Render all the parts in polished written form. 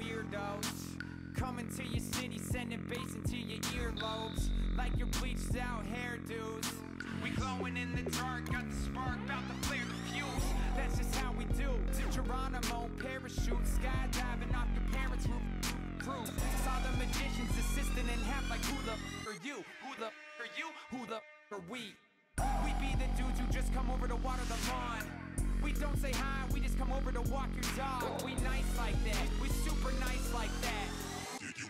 weirdos coming to your city, sending bass into your earlobes like your bleached out hairdos. We glowing in the dark, got the spark, about to flare the fuse. That's just how we do. To Geronimo, parachute, skydiving off your parents' roof. Saw the magician's assistant in half like who the are you? Who the are you? Who the are we? We be the dudes who just come over to water the lawn. We don't say hi, we just come over to walk your dog. We nice like that, we super nice like that. You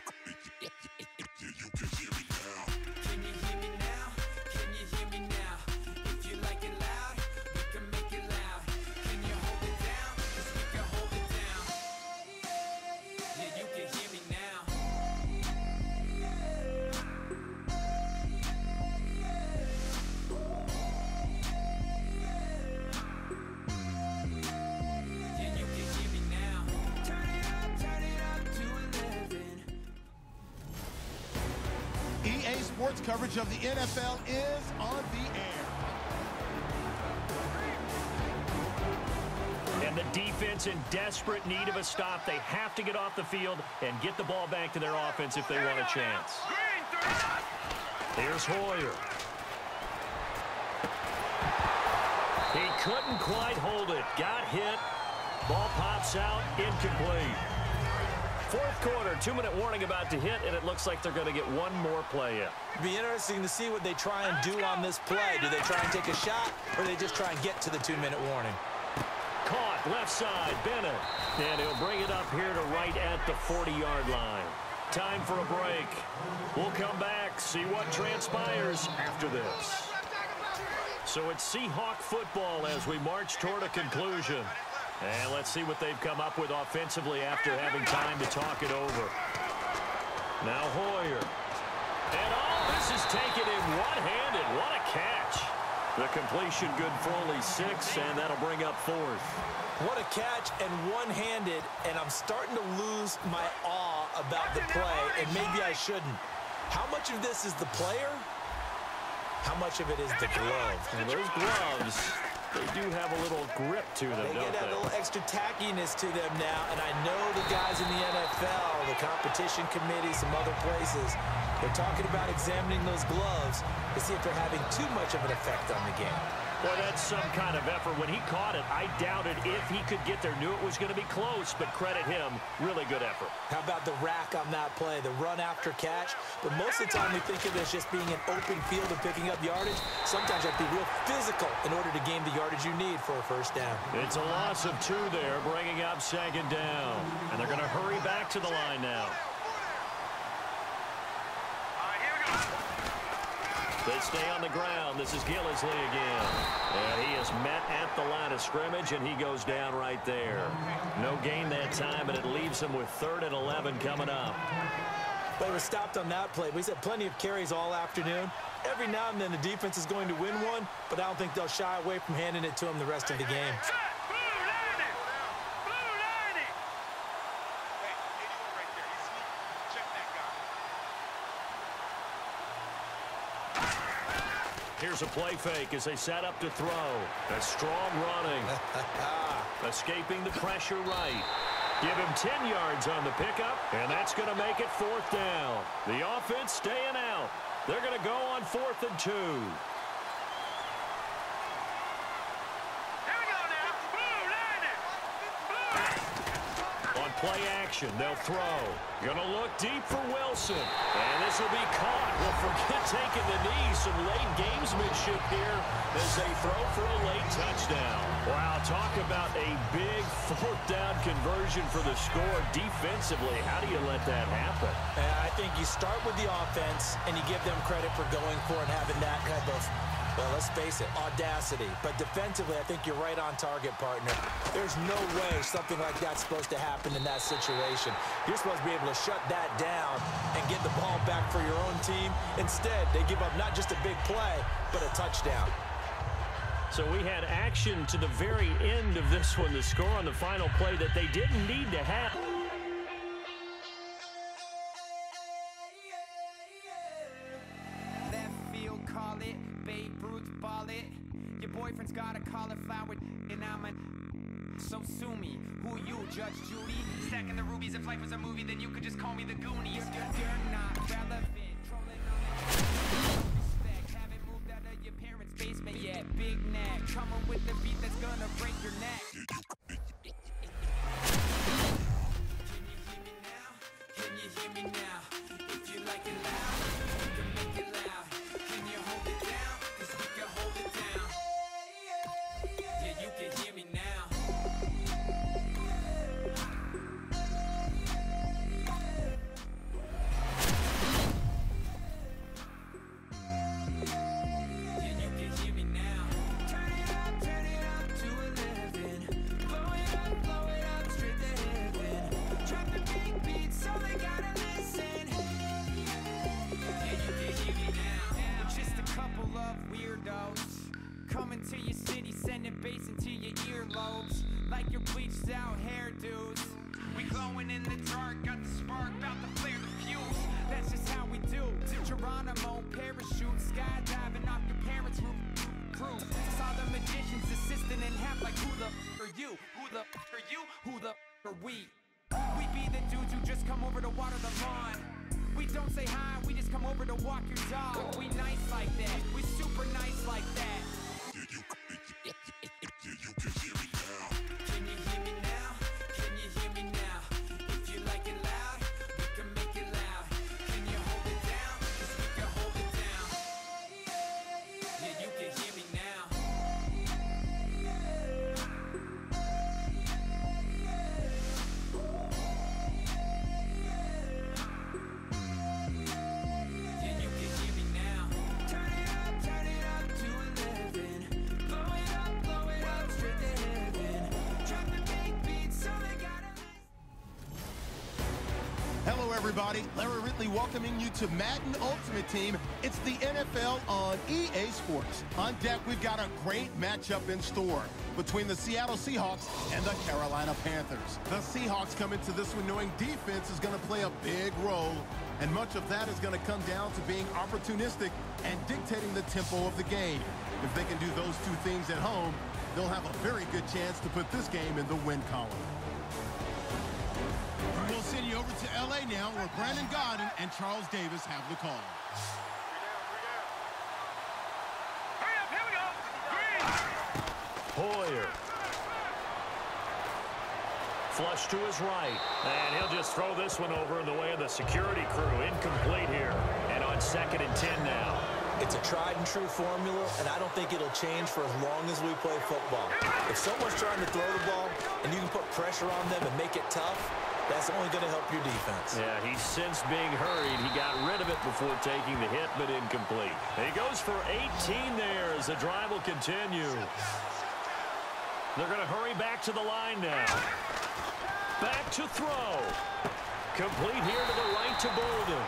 can hear me now. Can you hear me now? Can you hear me now? If you like it loud, we can make it loud. Can you hold it down? 'Cause we can hold it down. Yeah, you can hear me now. Yeah, you can hear me now. Turn it up to 11. EA Sports coverage of the NFL is on the air. And the defense in desperate need of a stop. They have to get off the field and get the ball back to their offense if they want a chance. Here's Hoyer. He couldn't quite hold it. Got hit. Ball pops out. Incomplete. Fourth quarter, 2-minute warning about to hit, and it looks like they're going to get one more play in. It'll be interesting to see what they try and do on this play. Do they try and take a shot, or do they just try and get to the 2-minute warning? Caught, left side, Bennett. And he'll bring it up here to right at the 40-yard line. Time for a break. We'll come back, see what transpires after this. So it's Seahawk football as we march toward a conclusion. And let's see what they've come up with offensively after having time to talk it over. Now Hoyer. And all this is taken in one-handed. What a catch. The completion good for only 6, and that'll bring up 4th. What a catch and one-handed, and I'm starting to lose my awe about the play, and maybe I shouldn't. How much of this is the player? How much of it is the glove? And those gloves, they do have a little grip to them, They don't get they? a little extra tackiness to them now, and I know the guys in the NFL, the competition committee, some other places, they're talking about examining those gloves to see if they're having too much of an effect on the game. Well, that's some kind of effort. When he caught it, I doubted if he could get there. Knew it was going to be close, but credit him. Really good effort. How about the rack on that play, the run after catch? But most of the time we think of it as just being an open field and picking up yardage. Sometimes you have to be real physical in order to gain the yardage you need for a first down. It's a loss of 2 there, bringing up 2nd down. And they're going to hurry back to the line now. They stay on the ground. This is Gillisley again. And he is met at the line of scrimmage, and he goes down right there. No gain that time, and it leaves him with 3rd and 11 coming up. But he was stopped on that play. We had plenty of carries all afternoon. Every now and then the defense is going to win one, but I don't think they'll shy away from handing it to him the rest of the game. Here's a play fake as they set up to throw. A strong running. Escaping the pressure right. Give him 10 yards on the pickup, and that's going to make it 4th down. The offense staying out. They're going to go on 4th and 2. On play action, they'll throw. Going to look deep for Wilson. And this will be caught. Well, forget taking the knee. Some late gamesmanship here as they throw for a late touchdown. Wow, talk about a big 4th down conversion for the score. Defensively, how do you let that happen? I think you start with the offense, and you give them credit for going for it and having that kind of, well, let's face it, audacity. But defensively, I think you're right on target, partner. There's no way something like that's supposed to happen in that situation. You're supposed to be able to shut that down and get the ball back for your own team. Instead, they give up not just a big play, but a touchdown. So we had action to the very end of this one, the score on the final play that they didn't need to have. Left field, call it. Babe Ruth, ball it. Your boyfriend's got a cauliflower, and I'm a So sue me, who you, Judge Judy? Stacking the rubies, if life was a movie, then you could just call me the Goonies. You're not relevant, trolling on respect. Haven't moved out of your parents' basement yet. Big neck, coming with the beat that's gonna break your neck. Can you hear me now? If you like it loud, we can make it loud. Can you hold it down? 'Cause we can hold it down. Yeah, you can hear me now. Coming to your city, sending bass into your earlobes, like your bleached out hairdos. We glowing in the dark, got the spark, about to flare the fuse. That's just how we do. To Geronimo, parachute, skydiving off your parents' roof. Crew saw the magician's assistant in half, like who the are you? Who the are you? Who the are we? We be the dudes who just come over to water the lawn. We don't say hi, we just come over to walk your dog. We nice like that, we super nice like that. Can you hear me now? Can you hear me now? If you like it loud, we can make it loud. Can you hold it down? 'Cause we can hold it down. Yeah, you can hear me now. Yeah, you can hear me now. Turn it up to 11. Blow it up straight to heaven. Drop the big beats so they gotta listen. Hello, everybody. Larry Ridley welcoming you to Madden Ultimate Team. It's the NFL on EA Sports. On deck, we've got a great matchup in store between the Seattle Seahawks and the Carolina Panthers. The Seahawks come into this one knowing defense is going to play a big role, and much of that is going to come down to being opportunistic and dictating the tempo of the game. If they can do those two things at home, they'll have a very good chance to put this game in the win column. We'll send you over to L.A. now, where Brandon Godden and Charles Davis have the call. Hoyer. Flush to his right. And he'll just throw this one over in the way of the security crew. Incomplete here. And on 2nd and 10 now. It's a tried and true formula, and I don't think it'll change for as long as we play football. If someone's trying to throw the ball and you can put pressure on them and make it tough, that's only going to help your defense. Yeah, he's since being hurried. He got rid of it before taking the hit, but incomplete. He goes for 18 there as the drive will continue. They're going to hurry back to the line now. Back to throw. Complete here to the right to Bolden.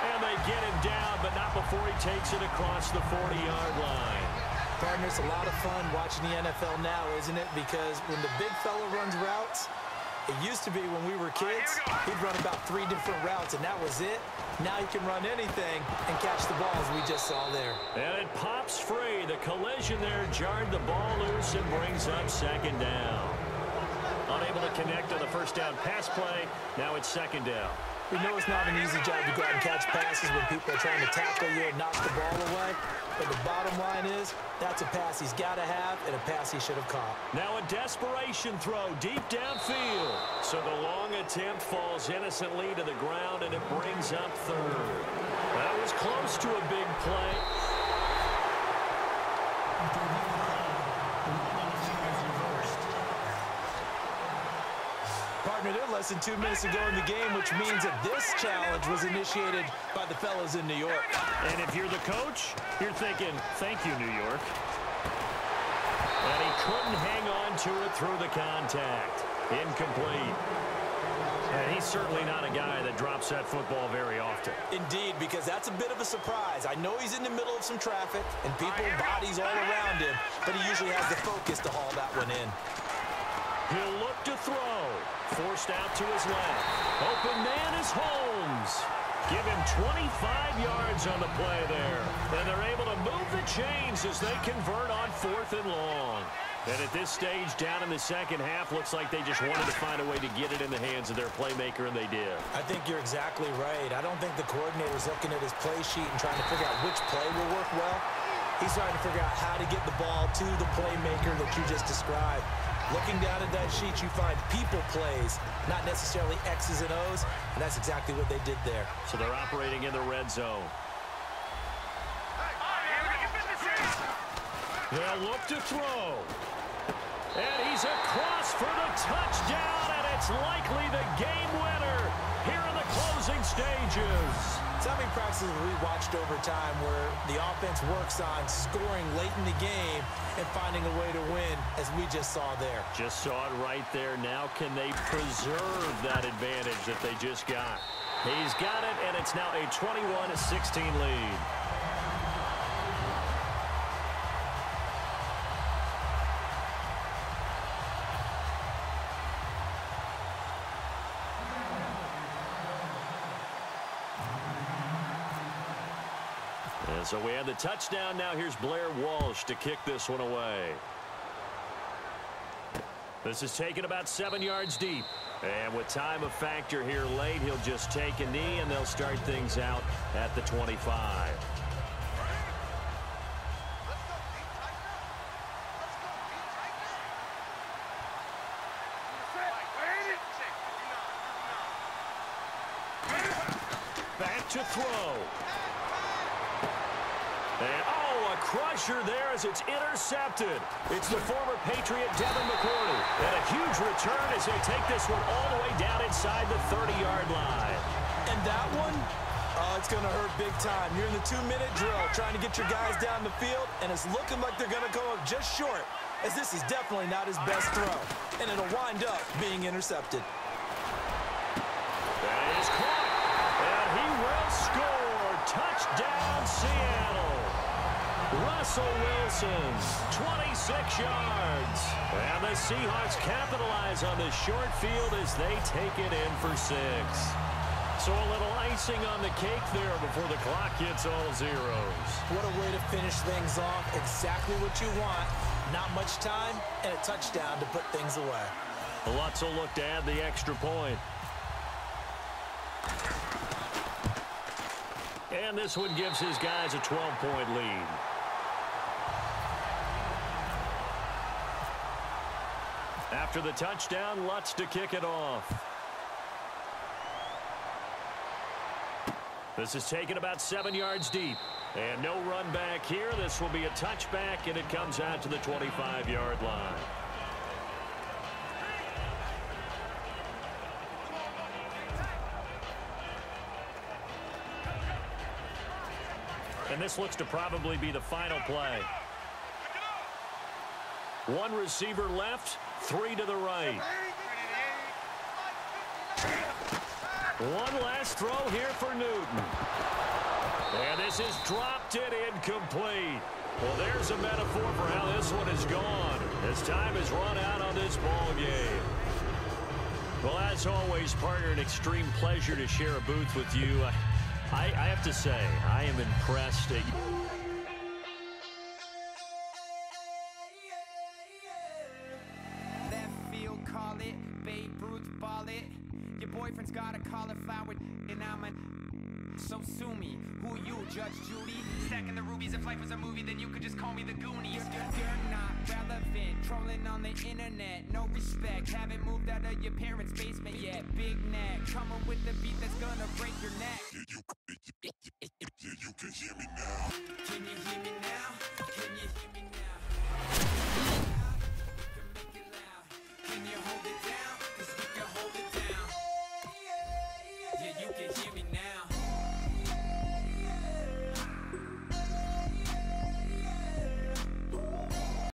And they get him down, but not before he takes it across the 40-yard line. Partner, it's a lot of fun watching the NFL now, isn't it? Because when the big fella runs routes, it used to be when we were kids, he'd run about 3 different routes, and that was it. Now he can run anything and catch the ball, as we just saw there. And it pops free. The collision there jarred the ball loose and brings up 2nd down. Unable to connect on the first down pass play. Now it's 2nd down. We know it's not an easy job to go out and catch passes when people are trying to tackle you and knock the ball away. But the bottom line is, that's a pass he's got to have and a pass he should have caught. Now a desperation throw deep downfield. So the long attempt falls innocently to the ground, and it brings up 3rd. That was close to a big play. Partner, they're less than 2 minutes to go in the game, which means that this challenge was initiated by the fellas in New York. And if you're the coach, you're thinking, thank you, New York. And he couldn't hang on to it through the contact. Incomplete. And he's certainly not a guy that drops that football very often. Indeed, because that's a bit of a surprise. I know he's in the middle of some traffic and people, bodies all around him, but he usually has the focus to haul that one in. He'll look to throw. Forced out to his left. Open man is Holmes. Give him 25 yards on the play there. And they're able to move the chains as they convert on 4th and long. And at this stage, down in the second half, looks like they just wanted to find a way to get it in the hands of their playmaker, and they did. I think you're exactly right. I don't think the coordinator's looking at his play sheet and trying to figure out which play will work well. He's trying to figure out how to get the ball to the playmaker that you just described. Looking down at that sheet, you find people plays, not necessarily X's and O's, and that's exactly what they did there. So they're operating in the red zone. They'll look to throw. And he's across for the touchdown, and it's likely the game winner here in the closing stages. So how many practices have we watched over time where the offense works on scoring late in the game and finding a way to win, as we just saw there? Just saw it right there. Now can they preserve that advantage that they just got? He's got it, and it's now a 21-16 lead. And so we have the touchdown. Now here's Blair Walsh to kick this one away. This is taken about 7 yards deep. And with time a factor here late, he'll just take a knee, and they'll start things out at the 25. Back to throw. And, oh, a crusher there as it's intercepted. It's the former Patriot Devin McCourty. And a huge return as they take this one all the way down inside the 30-yard line. And that one, it's going to hurt big time. You're in the 2-minute drill trying to get your guys down the field, and it's looking like they're going to go up just short, as this is definitely not his best throw. And it'll wind up being intercepted. That is caught. And he will score. Touchdown, Seattle. Russell Wilson, 26 yards. And the Seahawks capitalize on this short field as they take it in for 6. So a little icing on the cake there before the clock hits all zeros. What a way to finish things off. Exactly what you want. Not much time and a touchdown to put things away. Lutz will look to add the extra point. And this one gives his guys a 12-point lead. After the touchdown, Lutz to kick it off. This is taken about 7 yards deep. And no run back here. This will be a touchback, and it comes out to the 25-yard line. And this looks to probably be the final play. 1 receiver left, 3 to the right. One last throw here for Newton. And this is dropped it incomplete. Well, there's a metaphor for how this one is gone, as time has run out on this ball game. Well, as always, partner, an extreme pleasure to share a booth with you. I have to say, I am impressed at you. Left field, call it. Babe Ruth, ball it. Your boyfriend's got a cauliflower, and I'm a... So sue me. Who you, Judge Judy? Stacking the rubies. If life was a movie, then you could just call me the Goonies. You're not relevant. Trolling on the internet. No respect. Haven't moved out of your parents' basement yet. Big neck. Coming with the beat that's gonna break your neck. You can hear me now. Can you hear me now? Can you hear me